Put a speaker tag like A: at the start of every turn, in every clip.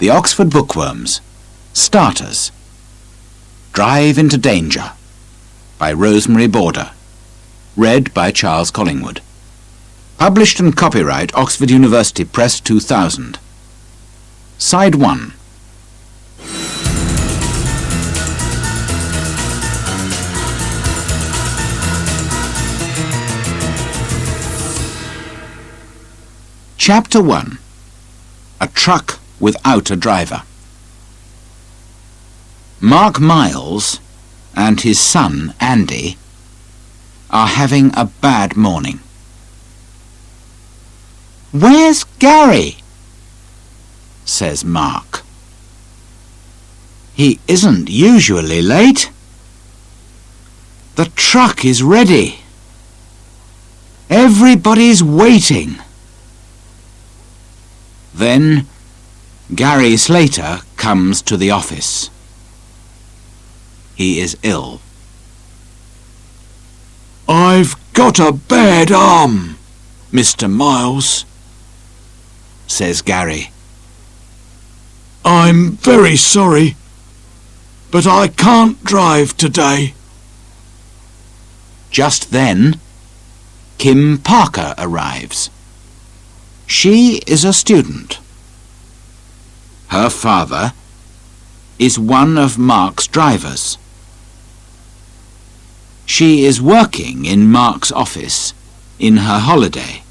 A: The Oxford Bookworms. Starters. Drive into Danger by Rosemary Border. Read by Charles Collingwood. Published and copyright Oxford University Press 2000. Side 1. Chapter 1. A truck without a driver. Mark Miles and his son Andy are having a bad morning. "Where's Gary?" says Mark. "He isn't usually late. The truck is ready. Everybody's waiting." Then Gary Slater comes to the office. He is ill.
B: "I've got a bad arm, Mr. Miles,"
A: says Gary.
B: "I'm very sorry, but I can't drive today."
A: Just then, Kim Parker arrives. She is a student. Her father is one of Mark's drivers. She is working in Mark's office in her holiday.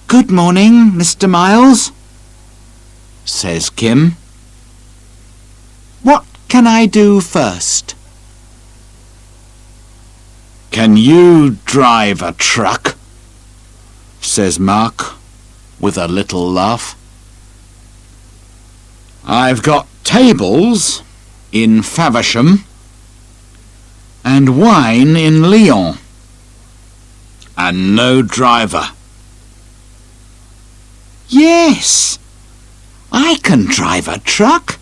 A: "Good morning, Mr. Miles," says Kim. "What can I do first?"
B: "Can you drive a truck?"
A: says Mark with a little laugh. "I've got tables in Faversham and wine in Lyon,
B: and no driver."
A: "Yes, I can drive a truck,"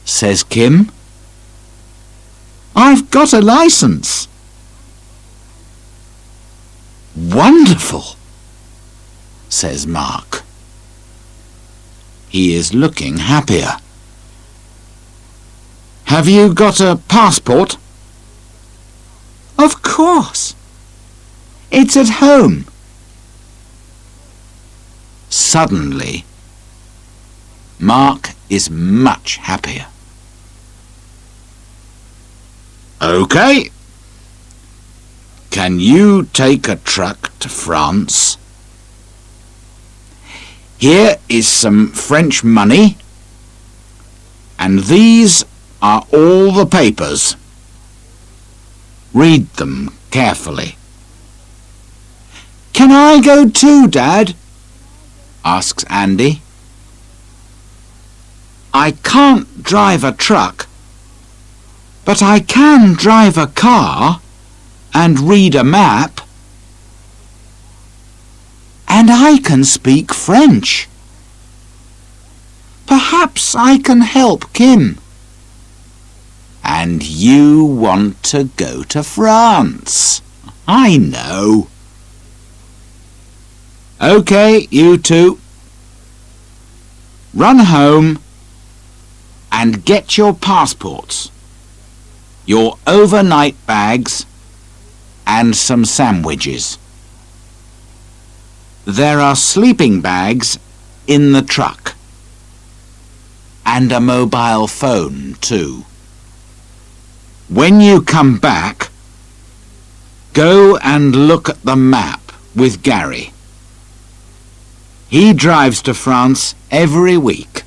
A: says Kim. "I've got a license." "Wonderful," says Mark. He is looking happier. "Have you got a passport?" "Of course. It's at home." Suddenly, Mark is much happier. "Okay. Can you take a truck to France? Here is some French money, and these are all the papers. Read them carefully." "Can I go too, Dad?" asks Andy. "I can't drive a truck, but I can drive a car and read a map. And I can speak French. Perhaps I can help Kim." "And you want to go to France? I know." "Okay, you two. Run home and get your passports, your overnight bags, and some sandwiches. There are sleeping bags in the truck, and a mobile phone too. When you come back, go and look at the map with Gary. He drives to France every week.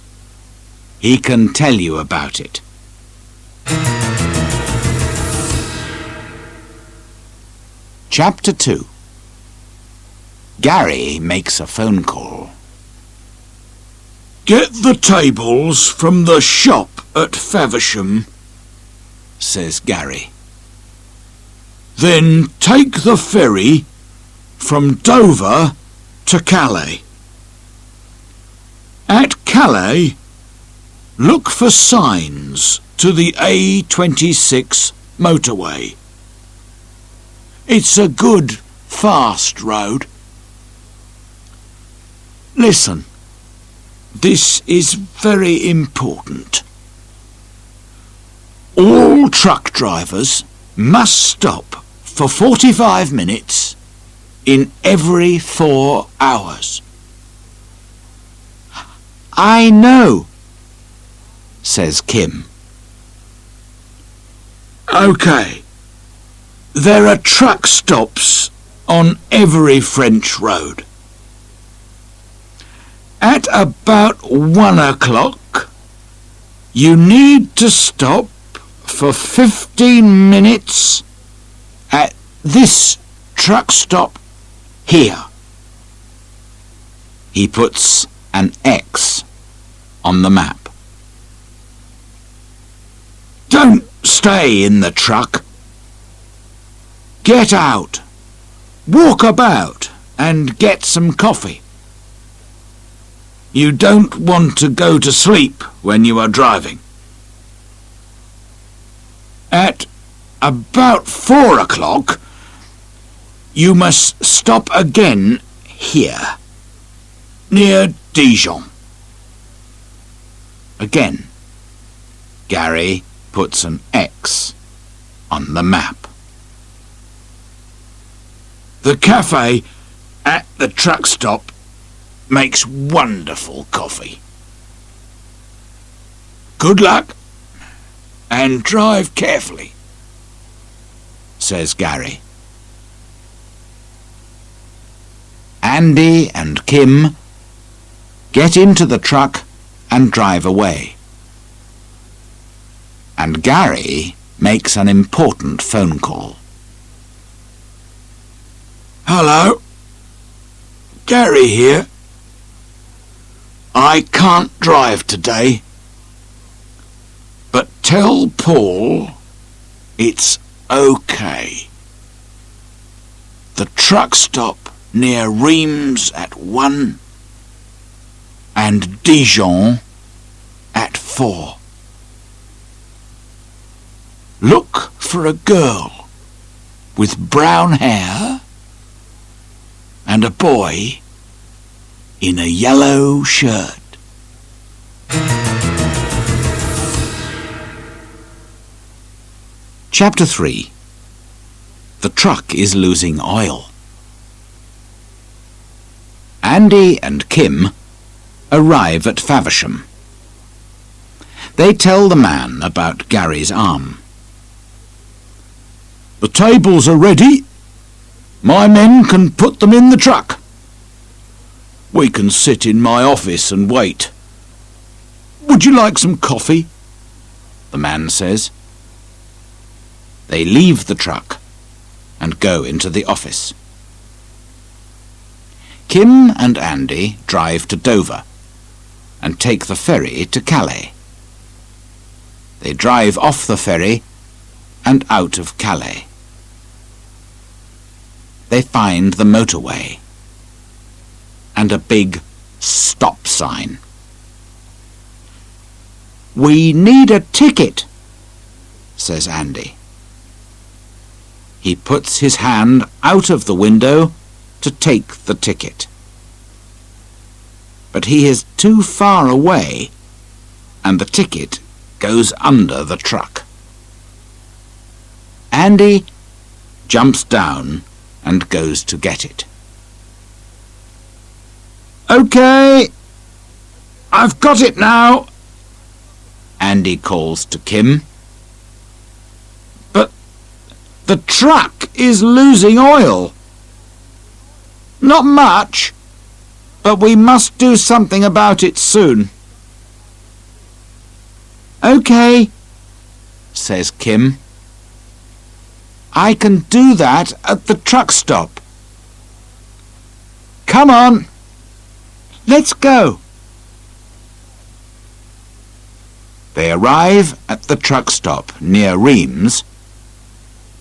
A: He can tell you about it." Chapter 2. Gary makes a phone call.
B: "Get the tables from the shop at Faversham,"
A: says Gary.
B: "Then take the ferry from Dover to Calais. At Calais, look for signs to the A26 motorway. It's a good, fast road. Listen, this is very important. All truck drivers must stop for 45 minutes in every 4 hours.
A: I know, says Kim.
B: OK. There are truck stops on every French road. At about 1 o'clock, you need to stop for 15 minutes at this truck stop here.
A: He puts an X on the map.
B: Don't stay in the truck. Get out, walk about and get some coffee. You don't want to go to sleep when you are driving. At about 4 o'clock, you must stop again here, near Dijon.
A: Again, Gary puts an X on the map.
B: The cafe at the truck stop makes wonderful coffee. Good luck and drive carefully,
A: says Gary. Andy and Kim get into the truck and drive away. And Gary makes an important phone call.
B: Hello, Gary here. I can't drive today, but tell Paul it's okay. The truck stop near Reims at 1 and Dijon at 4. Look for a girl with brown hair and a boy in a yellow shirt.
A: Chapter 3. The truck is losing oil. Andy and Kim arrive at Faversham. They tell the man about Gary's arm.
B: The tables are ready. My men can put them in the truck. We can sit in my office and wait. Would you like some coffee?
A: The man says. They leave the truck and go into the office. Kim and Andy drive to Dover and take the ferry to Calais. They drive off the ferry and out of Calais. They find the motorway and a big stop sign.
B: We need a ticket,
A: says Andy. He puts his hand out of the window to take the ticket. But he is too far away, and the ticket goes under the truck. Andy jumps down and goes to get it.
B: OK, I've got it now,
A: Andy calls to Kim.
B: But the truck is losing oil.
A: Not much, but we must do something about it soon. OK, says Kim. I can do that at the truck stop. Come on, let's go. They arrive at the truck stop near Reims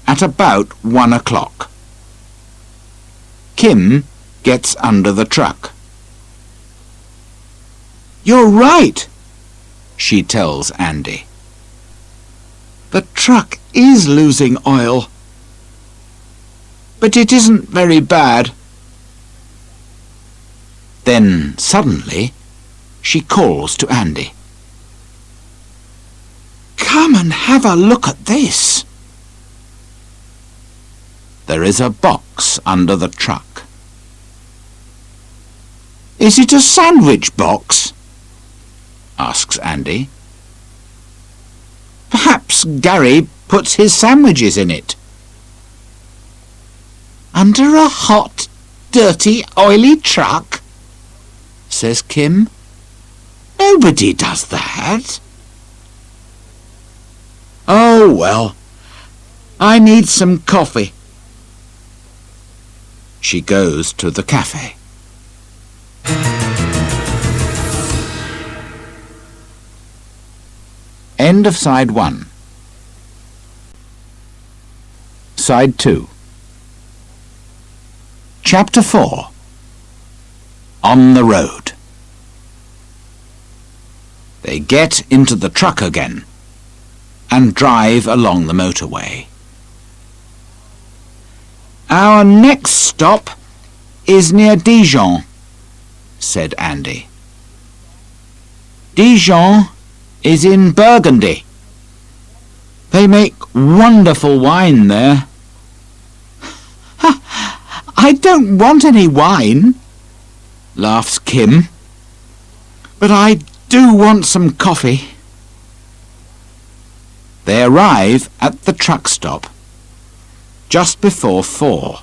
A: at about 1 o'clock. Kim gets under the truck. You're right, she tells Andy. The truck is losing oil, but it isn't very bad. Then, suddenly, she calls to Andy. "Come and have a look at this." There is a box under the truck. "Is it a sandwich box?" asks Andy. "Perhaps Gary puts his sandwiches in it." "Under a hot, dirty, oily truck?" says Kim. "Nobody does that." "Oh, well, I need some coffee." She goes to the cafe. End of Side 1. Side 2. Chapter 4. On the road. They get into the truck again and drive along the motorway. "Our next stop is near Dijon," said Andy. "Dijon is in Burgundy. They make wonderful wine there." "I don't want any wine," laughs Kim, "but I do want some coffee." They arrive at the truck stop just before 4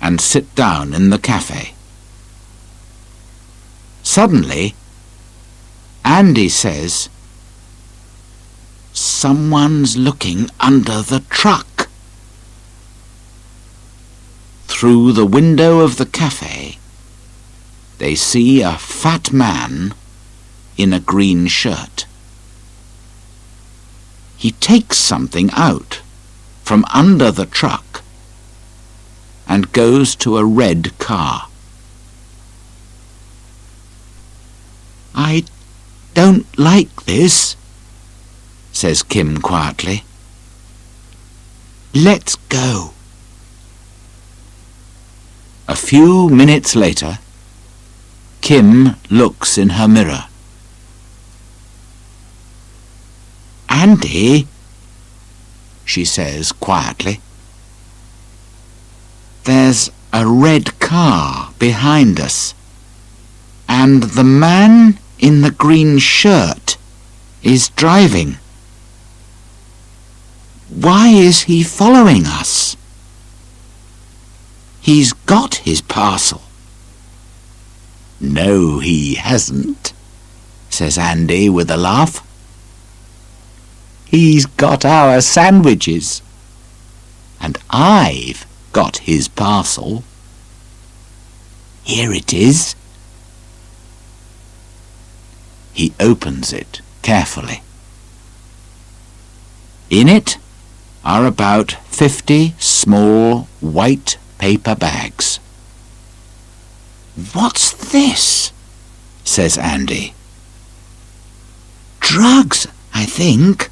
A: and sit down in the cafe. Suddenly, Andy says, "Someone's looking under the truck." Through the window of the cafe, they see a fat man in a green shirt. He takes something out from under the truck and goes to a red car. "I don't like this," says Kim quietly. "Let's go." A few minutes later, Kim looks in her mirror. "Andy," she says quietly, "there's a red car behind us, and the man in the green shirt is driving. Why is he following us? He's got his parcel." "No, he hasn't," says Andy with a laugh. "He's got our sandwiches, and I've got his parcel. Here it is." He opens it carefully. In it are about 50 small white paper bags. "What's this?" says Andy. "Drugs, I think,"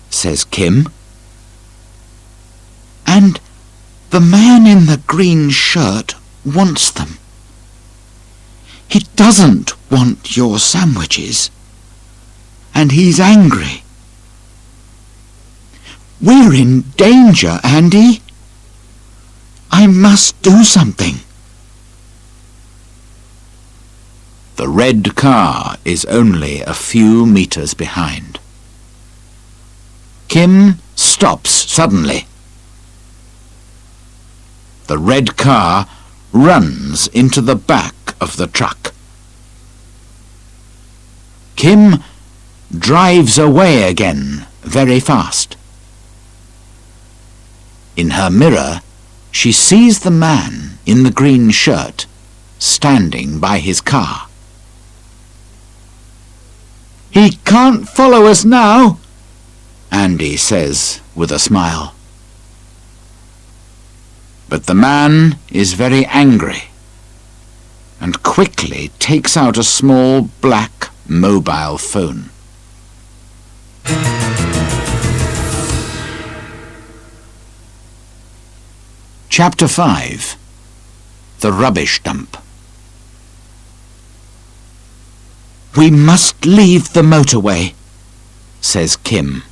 A: says Kim. "And the man in the green shirt wants them. He doesn't want your sandwiches, and he's angry. We're in danger, Andy. I must do something." The red car is only a few meters behind. Kim stops suddenly. The red car runs into the back of the truck. Kim drives away again very fast. In her mirror, she sees the man in the green shirt standing by his car. "He can't follow us now," Andy says with a smile. But the man is very angry and quickly takes out a small black mobile phone. Chapter 5. The Rubbish Dump. "We must leave the motorway," says Kim.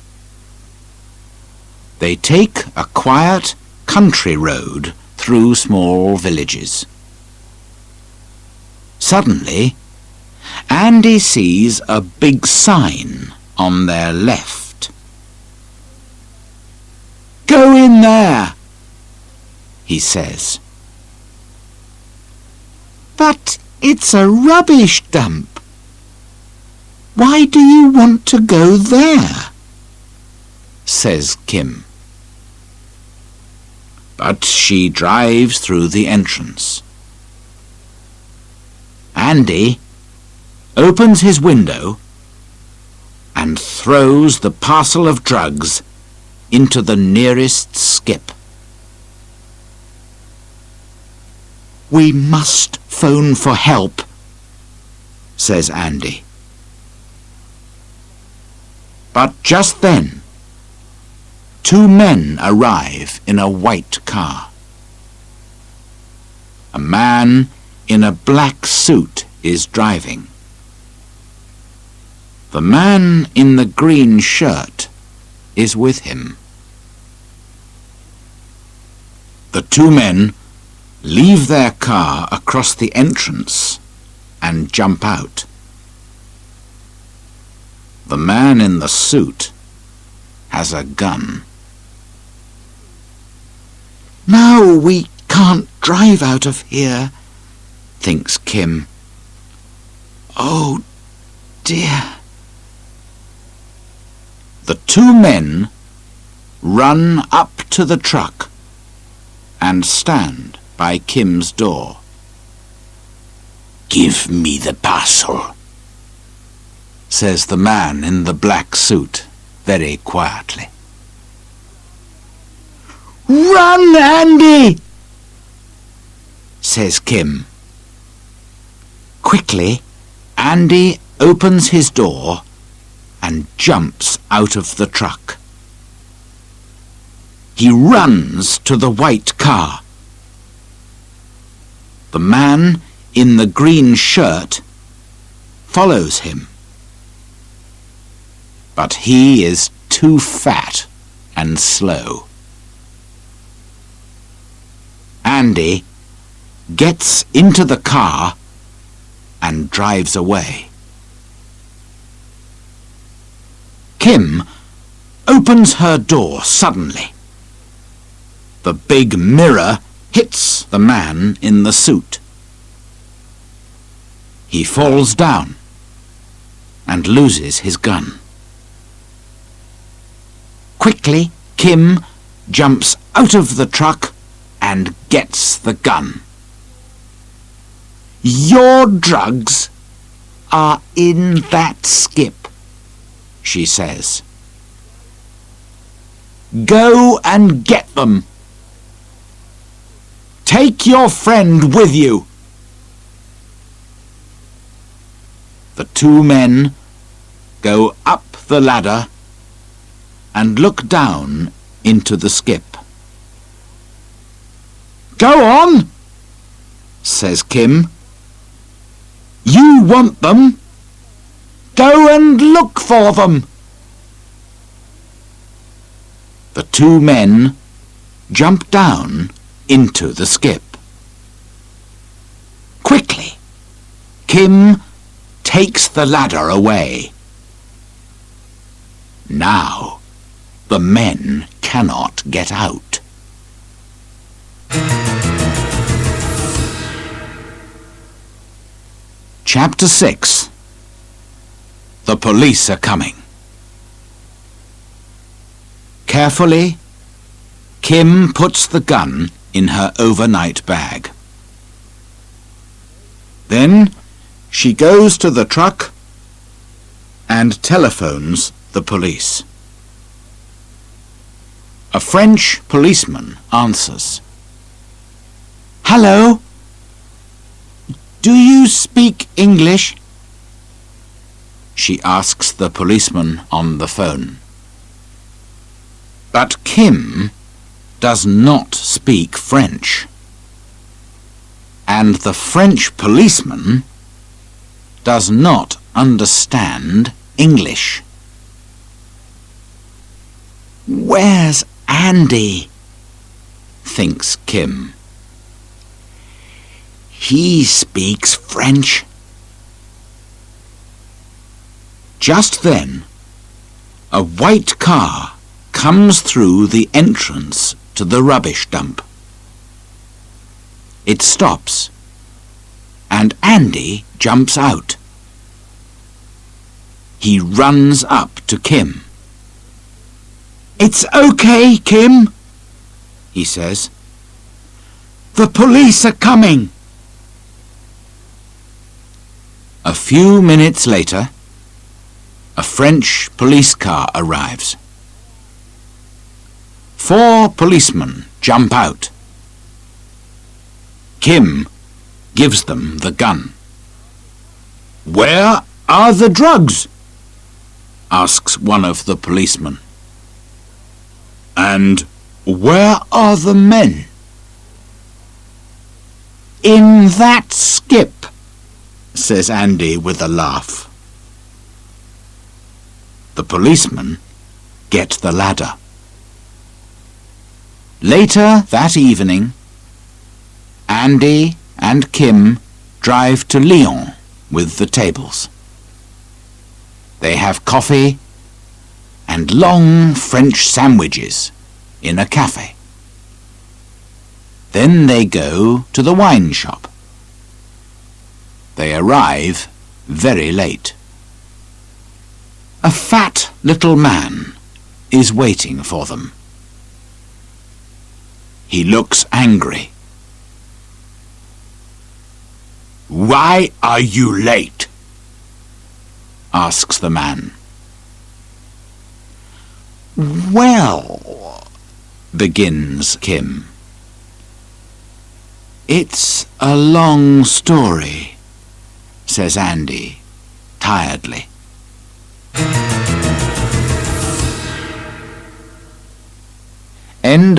A: They take a quiet country road through small villages. Suddenly, Andy sees a big sign on their left. "Go in there," he says. "But it's a rubbish dump. Why do you want to go there?" says Kim. But she drives through the entrance. Andy opens his window and throws the parcel of drugs into the nearest skip. "We must phone for help," says Andy. But just then, two men arrive in a white car. A man in a black suit is driving. The man in the green shirt is with him. The two men leave their car across the entrance and jump out. The man in the suit has a gun. "Now we can't drive out of here," thinks Kim. "Oh dear." The two men run up to the truck and stand by Kim's door. "Give me the parcel," says the man in the black suit very quietly. "Run, Andy!" says Kim. Quickly, Andy opens his door and jumps out of the truck. He runs to the white car. The man in the green shirt follows him. But he is too fat and slow. Andy gets into the car and drives away. Kim opens her door suddenly. The big mirror hits the man in the suit. He falls down and loses his gun. Quickly, Kim jumps out of the truck and gets the gun. "Your drugs are in that skip," she says. "Go and get them. Take your friend with you." The two men go up the ladder and look down into the skip. "Go on," says Kim. "You want them. Go and look for them." The two men jump down into the skip. Quickly, Kim takes the ladder away. Now, the men cannot get out. Chapter 6. The police are coming. Carefully, Kim puts the gun in her overnight bag. Then she goes to the truck and telephones the police. A French policeman answers. "Hello? Do you speak English?" she asks the policeman on the phone. But Kim does not speak French, and the French policeman does not understand English. "Where's Andy?" thinks Kim. "He speaks French." Just then, a white car comes through the entrance to the rubbish dump. It stops, and Andy jumps out. He runs up to Kim. "It's okay, Kim," he says. "The police are coming." A few minutes later, a French police car arrives. 4 policemen jump out. Kim gives them the gun. "Where are the drugs?" asks one of the policemen. "And where are the men?" "In that skip," says Andy with a laugh. The policemen get the ladder. Later that evening, Andy and Kim drive to Lyon with the tables. They have coffee and long French sandwiches in a cafe. Then they go to the wine shop. They arrive very late. A fat little man is waiting for them. He looks angry. "Why are you late?" asks the man. "Well," begins Kim. "It's a long story," says Andy tiredly. End